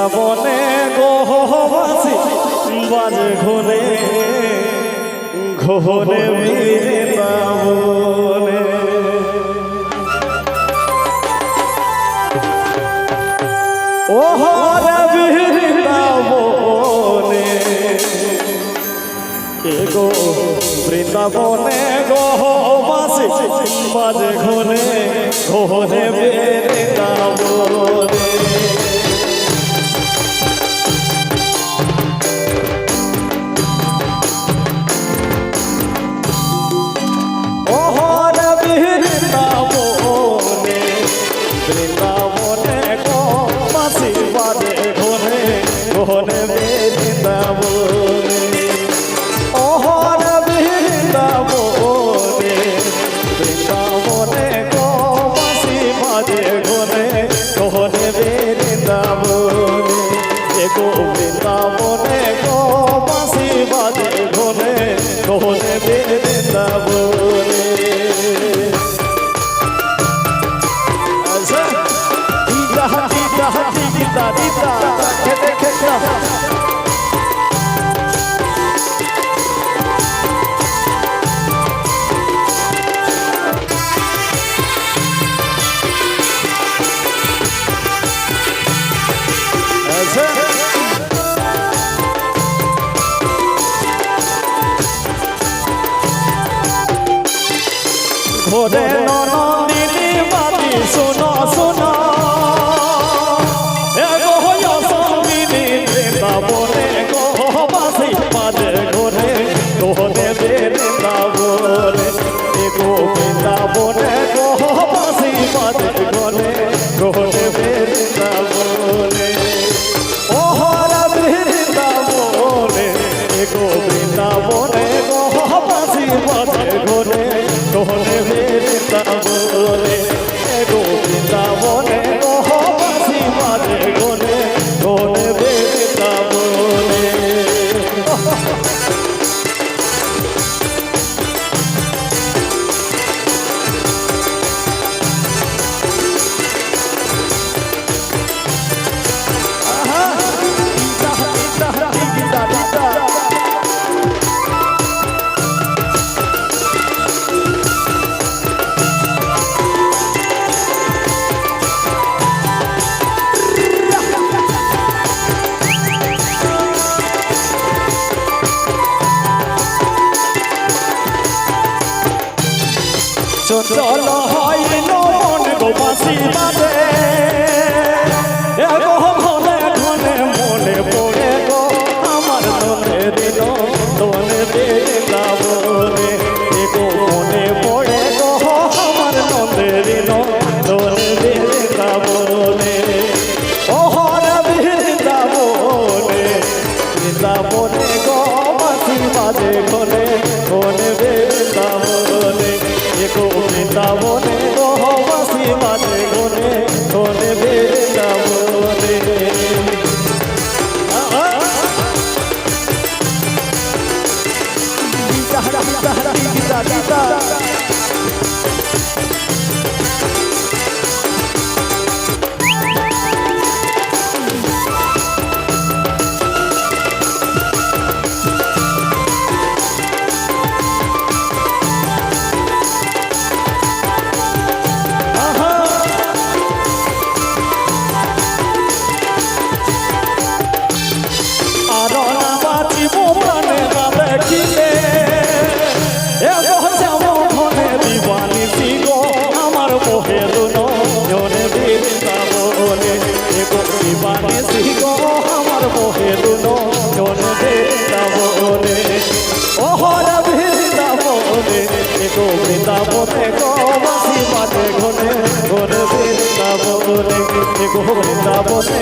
বৃন্দাবনে গোহবাসী বাজে ঘনে ঘনে বৃন্দাবনে ওহরে বৃন্দাবনে এগো বৃন্দাবনে গোহবাসী বাজে ঘনে ঘনে বৃন্দাবনে ঘনে বৃন্দাবনে ওহর বৃন্দাবনে বৃন্দাবনে গোবাসী বাজে ঘনে ঘনে বৃন্দাবনে এগো বৃন্দাবনে গোবাসী বাজে ঘনে ঘনে বৃন্দাবনে ঘরে নন্দিনী বাতি শোনো শোনো এগো সঙ্গিনী বৃন্দাবনে গোবাসী বাজে ঘরে ঘনে বৃন্দাবনে এগো বৃন্দাবনে গোবাসী বাজে ঘরে ঘনে বৃন্দাবনে ওহরা বৃন্দাবনে এগো বৃন্দাবনে গোবাসী বাজে ঘরে ঘনে বৃন্দাবনে এগো বৃন্দাবনে গোবাসী বাজে ঘনে ঘনে বৃন্দাবনে চল হইল মন গোবাসী বাজে এগো ঘনে ঘনে মনে পড়ে গো আমার মনে দিল তোনে বৃন্দাবনে এগো মনে পড়ে গো আমার মনে দিল তোনে বৃন্দাবনে ওহর বৃন্দাবনে বৃন্দাবনে গোবাসী বাজে ঘনে ঘনে বৃন্দাবনে এগো বৃন্দাবনে গোবাসী বাজে ঘনে ঘনে বৃন্দাবনে আমার মোহে দুনো জনে বৃন্দাবনে ওহর বৃন্দাবনে এগো বৃন্দাবনে গোবাসী বাজে ঘনে ঘনে বৃন্দাবনে এগো বৃন্দাবনে